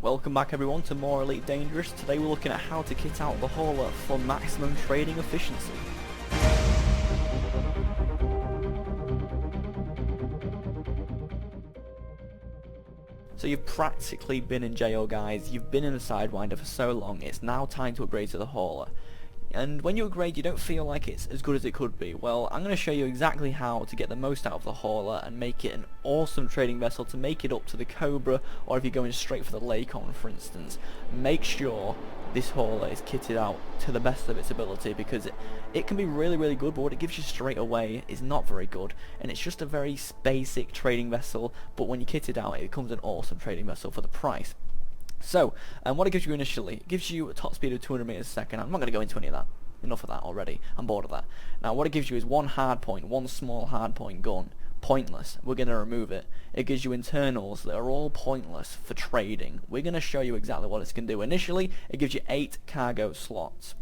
Welcome back everyone to More Elite Dangerous. Today we're looking at how to kit out the hauler for maximum trading efficiency. So you've practically been in jail, guys. You've been in the Sidewinder for so long, it's now time to upgrade to the hauler. And when you upgrade, you don't feel like it's as good as it could be. Well, I'm going to show you exactly how to get the most out of the hauler and make it an awesome trading vessel to make it up to the Cobra, or if you're going straight for the Lakon, for instance. Make sure this hauler is kitted out to the best of its ability, because it can be really good, but what it gives you straight away is not very good, and it's just a very basic trading vessel, but when you kit it out, it becomes an awesome trading vessel for the price. So, what it gives you initially, it gives you a top speed of 200 meters a second. I'm not going to go into any of that. Enough of that already. I'm bored of that. Now, what it gives you is one hardpoint, one small hardpoint gun. Pointless. We're going to remove it. It gives you internals that are all pointless for trading. We're going to show you exactly what it's going to do. Initially, it gives you 8 cargo slots.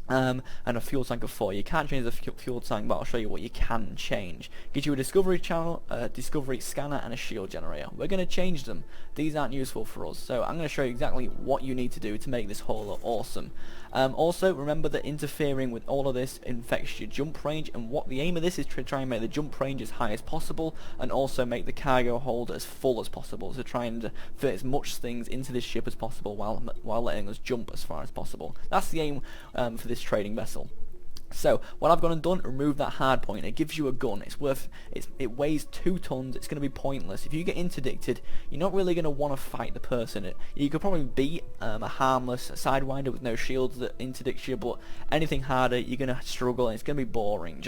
And a fuel tank of 4. You can't change the fuel tank, but I'll show you what you can change. Gives you a discovery channel, a discovery scanner, and a shield generator. We're going to change them. These aren't useful for us, so I'm going to show you exactly what you need to do to make this hauler awesome. Also, remember that interfering with all of this infects your jump range, and what the aim of this is to try and make the jump range as high as possible, and also make the cargo hold as full as possible, to try and fit as much things into this ship as possible while letting us jump as far as possible. That's the aim for this trading vessel. So what I've gone and done, remove that hard point. It gives you a gun. It weighs 2 tons. It's going to be pointless. If you get interdicted, you're not really going to want to fight the person. You could probably beat a harmless Sidewinder with no shields that interdicts you, but anything harder, you're going to struggle, and it's going to be boring.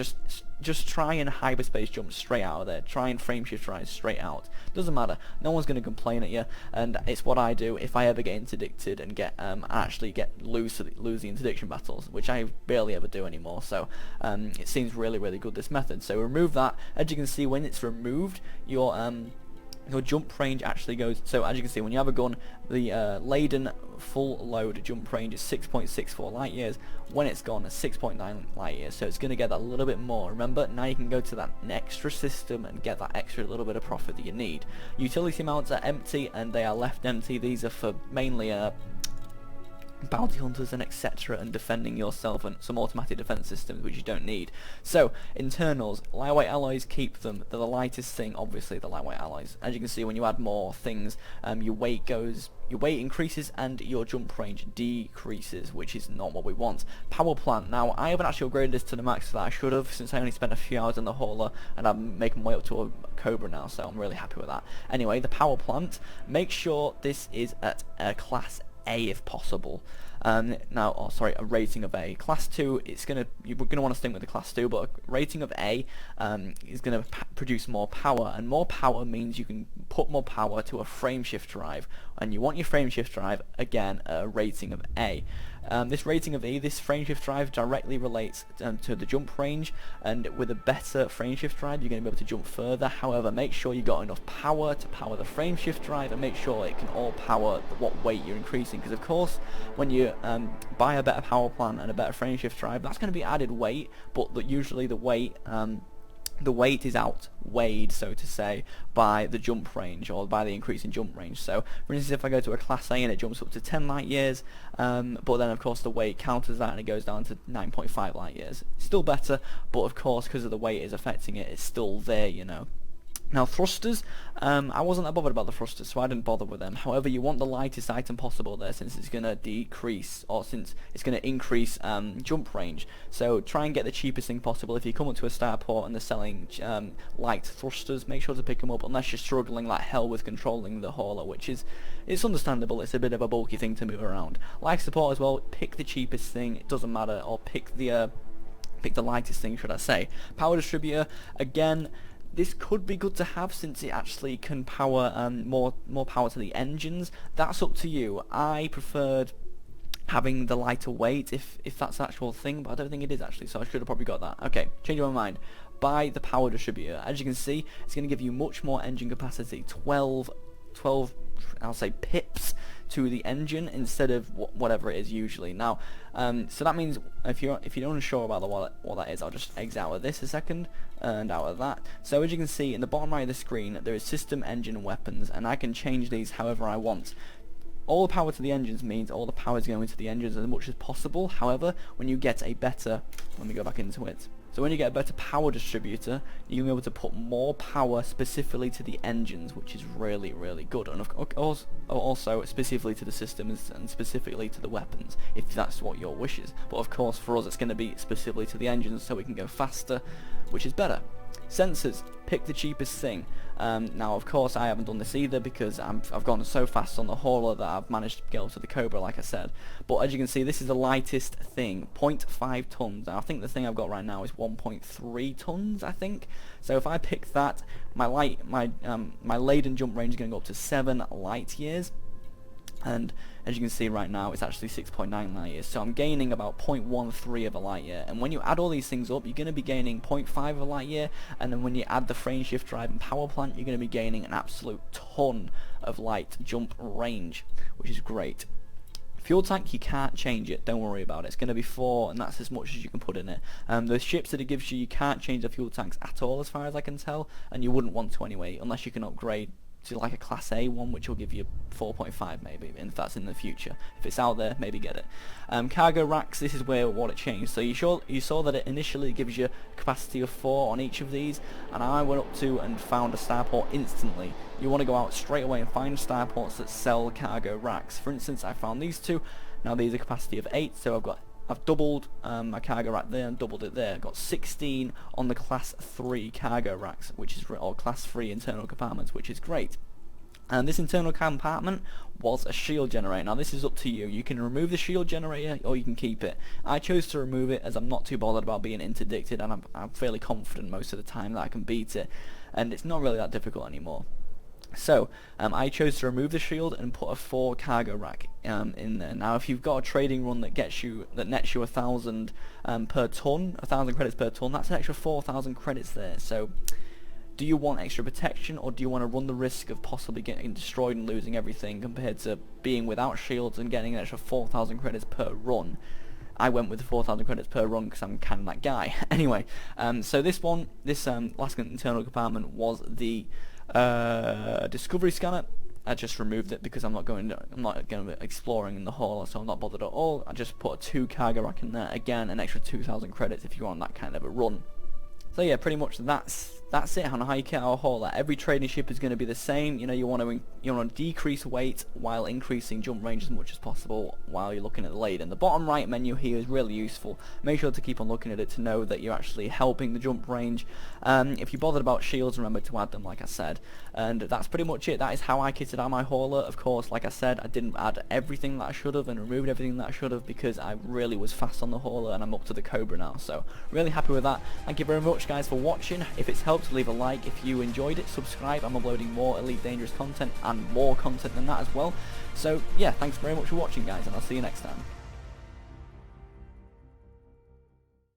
Just try and hyperspace jump straight out of there. Try and frame shift rise straight out. Doesn't matter. No one's going to complain at you, and it's what I do if I ever get interdicted and lose the interdiction battles, which I barely ever do anymore. So it seems really good, this method. So remove that. As you can see, when it's removed, your jump range actually goes. So as you can see, when you have a gun, the laden full load jump range is 6.64 light years. When it's gone, it's 6.9 light years. So it's going to get that little bit more. Remember, now you can go to that extra system and get that extra little bit of profit that you need. Utility mounts are empty, and they are left empty. These are for mainly bounty hunters and etc., and defending yourself, and some automatic defense systems which you don't need. So internals, lightweight alloys, keep them. They're the lightest thing, obviously, the lightweight alloys. As you can see, when you add more things, your weight increases and your jump range decreases, which is not what we want. Power plant. Now, I haven't actually upgraded this to the max that I should have, since I only spent a few hours in the hauler, and I'm making my way up to a Cobra now, so I'm really happy with that. Anyway, the power plant, make sure this is at a class A if possible. A rating of A. Class 2, you're gonna want to stick with the class 2, but a rating of A is gonna produce more power, and more power means you can put more power to a frame shift drive, and you want your frame shift drive again a rating of A. This rating of E, this frame shift drive directly relates to the jump range, and with a better frame shift drive you're going to be able to jump further. However, make sure you got enough power to power the frame shift drive, and make sure it can all power what weight you're increasing, because of course when you buy a better power plant and a better frame shift drive, that's going to be added weight, but usually the weight is outweighed, so to say, by the jump range, or by the increase in jump range. So, for instance, if I go to a class A and it jumps up to 10 light years, but then of course the weight counters that and it goes down to 9.5 light years. Still better, but of course because of the weight is affecting it, it's still there, you know. Now thrusters, I wasn't that bothered about the thrusters, so I didn't bother with them. However, you want the lightest item possible there, since it's going to decrease, or since it's going to increase jump range. So try and get the cheapest thing possible. If you come up to a starport and they're selling light thrusters, make sure to pick them up, unless you're struggling like hell with controlling the hauler, which it's understandable. It's a bit of a bulky thing to move around. Life support as well, pick the cheapest thing, it doesn't matter, or pick the lightest thing, should I say. Power distributor, again, this could be good to have, since it actually can power more power to the engines. That's up to you. I preferred having the lighter weight, if that's an actual thing, but I don't think it is actually, so I should have probably got that. Okay, changing my mind. Buy the power distributor. As you can see, it's going to give you much more engine capacity, 12 I'll say pips to the engine instead of whatever it is usually. Now, so that means if you're unsure about what that is, I'll just exit out of this a second and out of that. So as you can see in the bottom right of the screen, there is system, engine, and weapons, and I can change these however I want. all the power to the engines means all the power is going into the engines as much as possible. However, when you get a better, let me go back into it. So when you get a better power distributor, you'll be able to put more power specifically to the engines, which is really, really good. And of course, also specifically to the systems and specifically to the weapons, if that's what your wish is. But of course, for us, it's going to be specifically to the engines, so we can go faster, which is better. Sensors, pick the cheapest thing. Now of course I haven't done this either because I've gone so fast on the hauler that I've managed to get up to the Cobra, like I said. But as you can see, this is the lightest thing, 0.5 tons. Now I think the thing I've got right now is 1.3 tons, I think. So if I pick that, my laden jump range is going to go up to 7 light years. And as you can see right now, it's actually 6.9 light years, so I'm gaining about 0.13 of a light year. And when you add all these things up, you're going to be gaining 0.5 of a light year, and then when you add the frame shift drive and power plant, you're going to be gaining an absolute ton of light jump range, which is great. Fuel tank, you can't change it, don't worry about it. It's going to be 4, and that's as much as you can put in it. The ships that it gives you, you can't change the fuel tanks at all as far as I can tell, and you wouldn't want to anyway, unless you can upgrade to like a class A one, which will give you 4.5 maybe, if that's in the future. If it's out there, maybe get it. Cargo racks, this is where what it changed. So you saw that it initially gives you a capacity of 4 on each of these, and I went up to and found a starport instantly. You want to go out straight away and find starports that sell cargo racks. For instance, I found these two. Now these are capacity of 8, so I've doubled my cargo rack there and doubled it there. I've got 16 on the class 3 cargo racks, which is, or class 3 internal compartments, which is great. And this internal compartment was a shield generator. Now this is up to you. You can remove the shield generator or you can keep it. I chose to remove it as I'm not too bothered about being interdicted, and I'm fairly confident most of the time that I can beat it, and it's not really that difficult anymore. So I chose to remove the shield and put a 4 cargo rack in there. Now if you've got a trading run that nets you 1,000 per ton, 1,000 credits per ton, that's an extra 4,000 credits there. So do you want extra protection, or do you want to run the risk of possibly getting destroyed and losing everything compared to being without shields and getting an extra 4,000 credits per run? I went with the 4,000 credits per run because I'm kind of that guy. Anyway, so this last internal compartment was the discovery scanner. I just removed it because I'm not going to be exploring in the hauler, so I'm not bothered at all. I just put a 2 cargo rack in there, again an extra 2,000 credits if you're on that kind of a run. So yeah, pretty much that's it on how you get our hauler. Every trading ship is going to be the same. You know, you want to decrease weight while increasing jump range as much as possible while you're looking at the laden. The bottom right menu here is really useful. Make sure to keep on looking at it to know that you're actually helping the jump range. If you're bothered about shields, remember to add them, like I said. And that's pretty much it. That is how I kitted out my hauler. Of course, like I said, I didn't add everything that I should have and removed everything that I should have because I really was fast on the hauler, and I'm up to the Cobra now. So really happy with that. Thank you very much, guys, for watching. If it's helped, leave a like. If you enjoyed it, subscribe. I'm uploading more Elite Dangerous content and more content than that as well. So yeah, thanks very much for watching, guys, and I'll see you next time.